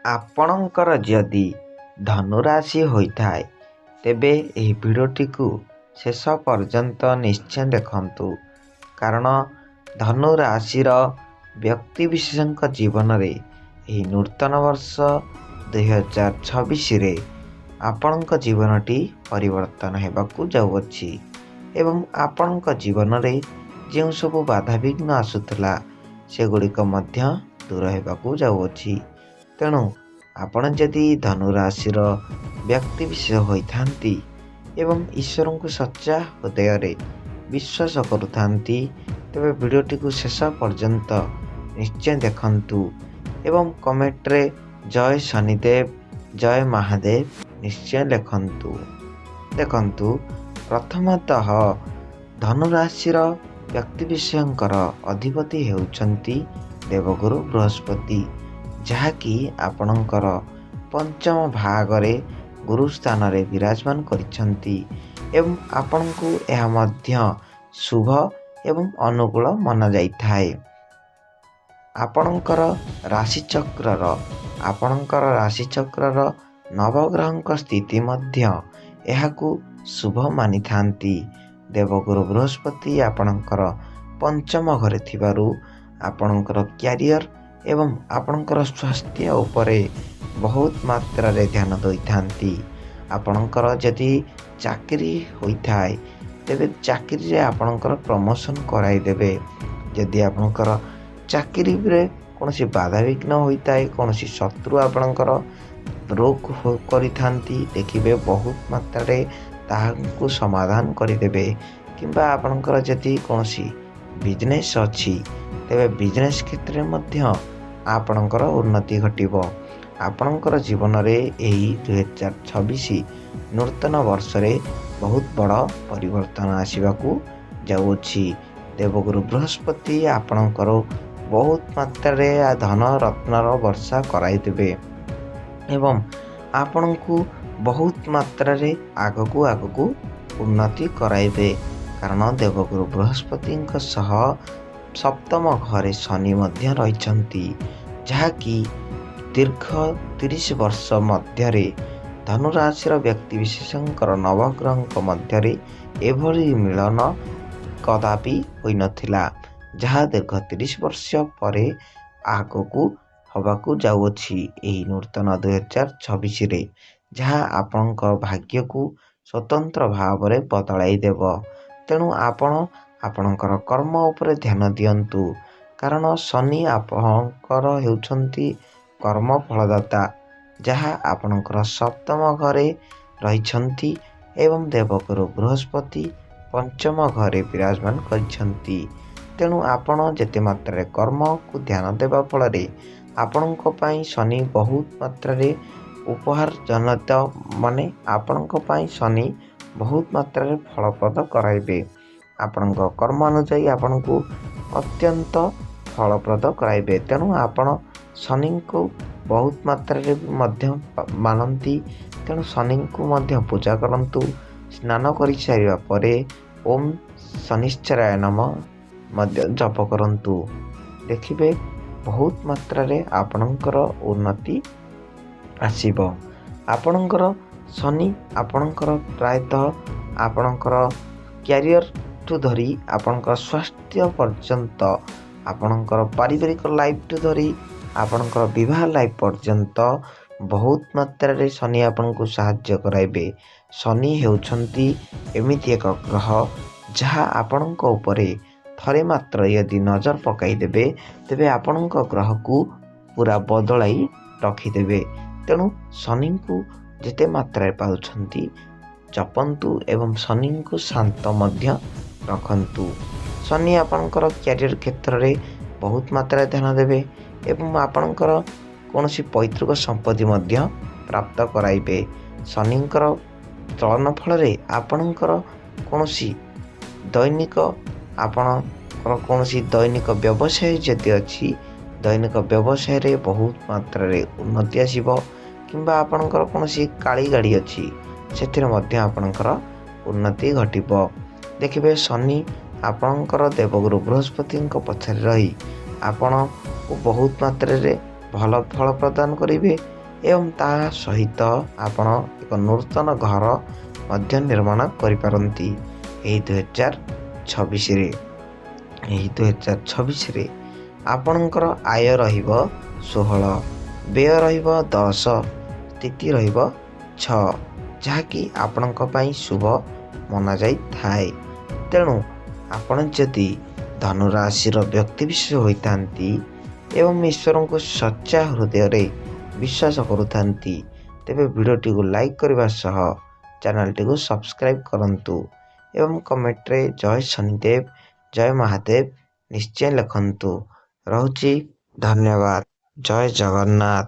ଆପଣଙ୍କର ଯଦି ଧନୁରାଶି ହୋଇଥାଏ ତେବେ ଏହି ଭିଡ଼ିଓଟିକୁ ଶେଷ ପର୍ଯ୍ୟନ୍ତ ନିଶ୍ଚୟ ଦେଖନ୍ତୁ, କାରଣ ଧନୁରାଶିର ବ୍ୟକ୍ତିବିଶେଷଙ୍କ ଜୀବନରେ ଏହି ନୂତନ ବର୍ଷ 2026ରେ ଆପଣଙ୍କ ଜୀବନଟି ପରିବର୍ତ୍ତନ ହେବାକୁ ଯାଉଅଛି ଏବଂ ଆପଣଙ୍କ ଜୀବନରେ ଯେଉଁ ସବୁ ବାଧାବିଘ୍ନ ଆସୁଥିଲା ସେଗୁଡ଼ିକ ମଧ୍ୟ ଦୂର ହେବାକୁ ଯାଉଅଛି। ତେଣୁ ଆପଣ ଯଦି ଧନୁରାଶିର ବ୍ୟକ୍ତିବିଶେଷ ହୋଇଥାନ୍ତି ଏବଂ ଈଶ୍ୱରଙ୍କୁ ସଚ୍ଚା ହୃଦୟରେ ବିଶ୍ୱାସ କରୁଥାନ୍ତି ତେବେ ଭିଡ଼ିଓଟିକୁ ଶେଷ ପର୍ଯ୍ୟନ୍ତ ନିଶ୍ଚୟ ଦେଖନ୍ତୁ ଏବଂ କମେଣ୍ଟରେ ଜୟ ଶନିଦେବ, ଜୟ ମହାଦେବ ନିଶ୍ଚୟ ଲେଖନ୍ତୁ। ଦେଖନ୍ତୁ, ପ୍ରଥମତଃ ଧନୁରାଶିର ବ୍ୟକ୍ତିବିଶେଷଙ୍କର ଅଧିପତି ହେଉଛନ୍ତି ଦେବଗୁରୁ ବୃହସ୍ପତି, ଯାହାକି ଆପଣଙ୍କର ପଞ୍ଚମ ଭାଗରେ ଗୁରୁ ସ୍ଥାନରେ ବିରାଜମାନ କରିଛନ୍ତି ଏବଂ ଆପଣଙ୍କୁ ଏହା ମଧ୍ୟ ଶୁଭ ଏବଂ ଅନୁକୂଳ ମନାଯାଇଥାଏ। ଆପଣଙ୍କର ରାଶିଚକ୍ରର ନବଗ୍ରହଙ୍କ ସ୍ଥିତି ମଧ୍ୟ ଏହାକୁ ଶୁଭ ମାନିଥାନ୍ତି। ଦେବଗୁରୁ ବୃହସ୍ପତି ଆପଣଙ୍କର ପଞ୍ଚମ ଘରେ ଥିବାରୁ ଆପଣଙ୍କର କ୍ୟାରିୟର ଏବଂ ଆପଣଙ୍କର ସ୍ୱାସ୍ଥ୍ୟ ଉପରେ ବହୁତ ମାତ୍ରାରେ ଧ୍ୟାନ ଦେଇଥାନ୍ତି। ଆପଣଙ୍କର ଯଦି ଚାକିରି ହୋଇଥାଏ ତେବେ ଚାକିରିରେ ଆପଣଙ୍କର ପ୍ରମୋସନ୍ କରାଇଦେବେ। ଯଦି ଆପଣଙ୍କର ଚାକିରିରେ କୌଣସି ବାଧାବିଘ୍ନ ହୋଇଥାଏ, କୌଣସି ଶତ୍ରୁ ଆପଣଙ୍କର ରୋକ କରିଥାନ୍ତି, ଦେଖିବେ ବହୁତ ମାତ୍ରାରେ ତାହାକୁ ସମାଧାନ କରିଦେବେ। କିମ୍ବା ଆପଣଙ୍କର ଯଦି କୌଣସି ବିଜନେସ୍ ଅଛି ତେବେ ବିଜନେସ୍ କ୍ଷେତ୍ରରେ ମଧ୍ୟ ଆପଣଙ୍କର ଉନ୍ନତି ଘଟିବ। ଆପଣଙ୍କର ଜୀବନରେ ଏହି 2026 ନୂତନ ବର୍ଷରେ ବହୁତ ବଡ଼ ପରିବର୍ତ୍ତନ ଆସିବାକୁ ଯାଉଅଛି। ଦେବଗୁରୁ ବୃହସ୍ପତି ଆପଣଙ୍କର ବହୁତ ମାତ୍ରାରେ ଧନ ରତ୍ନର ବର୍ଷା କରାଇଦେବେ ଏବଂ ଆପଣଙ୍କୁ ବହୁତ ମାତ୍ରାରେ ଆଗକୁ ଉନ୍ନତି କରାଇବେ। କାରଣ ଦେବଗୁରୁ ବୃହସ୍ପତିଙ୍କ ସହ ସପ୍ତମ ଘରେ ଶନି ମଧ୍ୟ ରହିଛନ୍ତି, ଯାହାକି ଦୀର୍ଘ 30 ବର୍ଷ ମଧ୍ୟରେ ଧନୁରାଶିର ବ୍ୟକ୍ତିବିଶେଷଙ୍କର ନବଗ୍ରହଙ୍କ ମଧ୍ୟରେ ଏଭଳି ମିଳନ କଦାପି ହୋଇନଥିଲା, ଯାହା ଦୀର୍ଘ 30 ବର୍ଷ ପରେ ଆଗକୁ ହେବାକୁ ଯାଉଅଛି ଏହି ନୂତନ 2026ରେ, ଯାହା ଆପଣଙ୍କ ଭାଗ୍ୟକୁ ସ୍ୱତନ୍ତ୍ର ଭାବରେ ବଦଳାଇ ଦେବ। ତେଣୁ ଆପଣ ଆପଣଙ୍କର କର୍ମ ଉପରେ ଧ୍ୟାନ ଦିଅନ୍ତୁ, କାରଣ ଶନି ଆପଣଙ୍କର ହେଉଛନ୍ତି କର୍ମ ଫଳଦାତା, ଯାହା ଆପଣଙ୍କର ସପ୍ତମ ଘରେ ରହିଛନ୍ତି ଏବଂ ଦେବଗୁରୁ ବୃହସ୍ପତି ପଞ୍ଚମ ଘରେ ବିରାଜମାନ କରିଛନ୍ତି। ତେଣୁ ଆପଣ ଯେତେ ମାତ୍ରାରେ କର୍ମକୁ ଧ୍ୟାନ ଦେବା ଫଳରେ ଆପଣଙ୍କ ପାଇଁ ଶନି ବହୁତ ମାତ୍ରାରେ ଉପହାର ଜନିତ ଆପଣଙ୍କ ପାଇଁ ଶନି ବହୁତ ମାତ୍ରାରେ ଫଳପ୍ରଦ କରାଇବେ। ଆପଣଙ୍କ କର୍ମ ଅନୁଯାୟୀ ଆପଣଙ୍କୁ ଅତ୍ୟନ୍ତ ଫଳପ୍ରଦ କରାଇବେ। ତେଣୁ ଆପଣ ଶନିଙ୍କୁ ବହୁତ ମାତ୍ରାରେ ମଧ୍ୟ ମାନନ୍ତି, ତେଣୁ ଶନିଙ୍କୁ ମଧ୍ୟ ପୂଜା କରନ୍ତୁ। ସ୍ନାନ କରିସାରିବା ପରେ ଓମ୍ ଶନିଶ୍ଚରାୟ ନମଃ ମଧ୍ୟ ଜପ କରନ୍ତୁ। ଦେଖିବେ ବହୁତ ମାତ୍ରାରେ ଆପଣଙ୍କର ଉନ୍ନତି ଆସିବ। ଆପଣଙ୍କର ଶନି ଆପଣଙ୍କର ପ୍ରାୟତଃ ଆପଣଙ୍କର କ୍ୟାରିୟରଠୁ ଧରି ଆପଣଙ୍କର ସ୍ୱାସ୍ଥ୍ୟ ପର୍ଯ୍ୟନ୍ତ, ଆପଣଙ୍କର ପାରିବାରିକ ଲାଇଫ୍ଠୁ ଧରି ଆପଣଙ୍କର ବିବାହ ଲାଇଫ୍ ପର୍ଯ୍ୟନ୍ତ ବହୁତ ମାତ୍ରାରେ ଶନି ଆପଣଙ୍କୁ ସାହାଯ୍ୟ କରାଇବେ। ଶନି ହେଉଛନ୍ତି ଏମିତି ଏକ ଗ୍ରହ ଯାହା ଆପଣଙ୍କ ଉପରେ ଥରେ ମାତ୍ର ଯଦି ନଜର ପକାଇଦେବେ ତେବେ ଆପଣଙ୍କ ଗ୍ରହକୁ ପୁରା ବଦଳାଇ ରଖିଦେବେ। ତେଣୁ ଶନିଙ୍କୁ ଯେତେ ମାତ୍ରାରେ ପାଉଛନ୍ତି ଜପନ୍ତୁ ଏବଂ ଶନିଙ୍କୁ ଶାନ୍ତ ମଧ୍ୟ ରଖନ୍ତୁ। ଶନି ଆପଣଙ୍କର କ୍ୟାରିୟର କ୍ଷେତ୍ରରେ ବହୁତ ମାତ୍ରାରେ ଧ୍ୟାନ ଦେବେ ଏବଂ ଆପଣଙ୍କର କୌଣସି ପୈତୃକ ସମ୍ପତ୍ତି ମଧ୍ୟ ପ୍ରାପ୍ତ କରାଇବେ। ଶନିଙ୍କର ଚଳନ ଫଳରେ ଆପଣଙ୍କର କୌଣସି ଦୈନିକ ବ୍ୟବସାୟ ଯଦି ଅଛି, ଦୈନିକ ବ୍ୟବସାୟରେ ବହୁତ ମାତ୍ରାରେ ଉନ୍ନତି ଆସିବ। କିମ୍ବା ଆପଣଙ୍କର କୌଣସି କାଳି ଗାଡ଼ି ଅଛି, ସେଥିରେ ମଧ୍ୟ ଆପଣଙ୍କର ଉନ୍ନତି ଘଟିବ। ଦେଖିବେ ଶନି ଆପଣଙ୍କର ଦେବଗୁରୁ ବୃହସ୍ପତିଙ୍କ ପଛରେ ରହି ଆପଣଙ୍କୁ ବହୁତ ମାତ୍ରାରେ ଭଲ ଫଳ ପ୍ରଦାନ କରିବେ ଏବଂ ତାହା ସହିତ ଆପଣ ଏକ ନୂତନ ଘର ମଧ୍ୟ ନିର୍ମାଣ କରିପାରନ୍ତି। ଏହି 2026ରେ ଆପଣଙ୍କର ଆୟ ରହିବ 16, ବ୍ୟୟ ରହିବ 10, ସ୍ଥିତି ରହିବ 6, ଯାହାକି ଆପଣଙ୍କ ପାଇଁ ଶୁଭ ମନାଯାଇଥାଏ। ତେଣୁ ଆପଣ ଯଦି ଧନୁରାଶିର ବ୍ୟକ୍ତିବିଶେଷ ହୋଇଥାନ୍ତି ଏବଂ ଈଶ୍ୱରଙ୍କୁ ସଚ୍ଚା ହୃଦୟରେ ବିଶ୍ୱାସ କରୁଥାନ୍ତି, ତେବେ ଭିଡ଼ିଓଟିକୁ ଲାଇକ୍ କରିବା ସହ ଚ୍ୟାନେଲଟିକୁ ସବସ୍କ୍ରାଇବ୍ କରନ୍ତୁ ଏବଂ କମେଣ୍ଟରେ ଜୟ ଶନିଦେବ, ଜୟ ମହାଦେବ ନିଶ୍ଚୟ ଲେଖନ୍ତୁ। ରହୁଛି, ଧନ୍ୟବାଦ। ଜୟ ଜଗନ୍ନାଥ।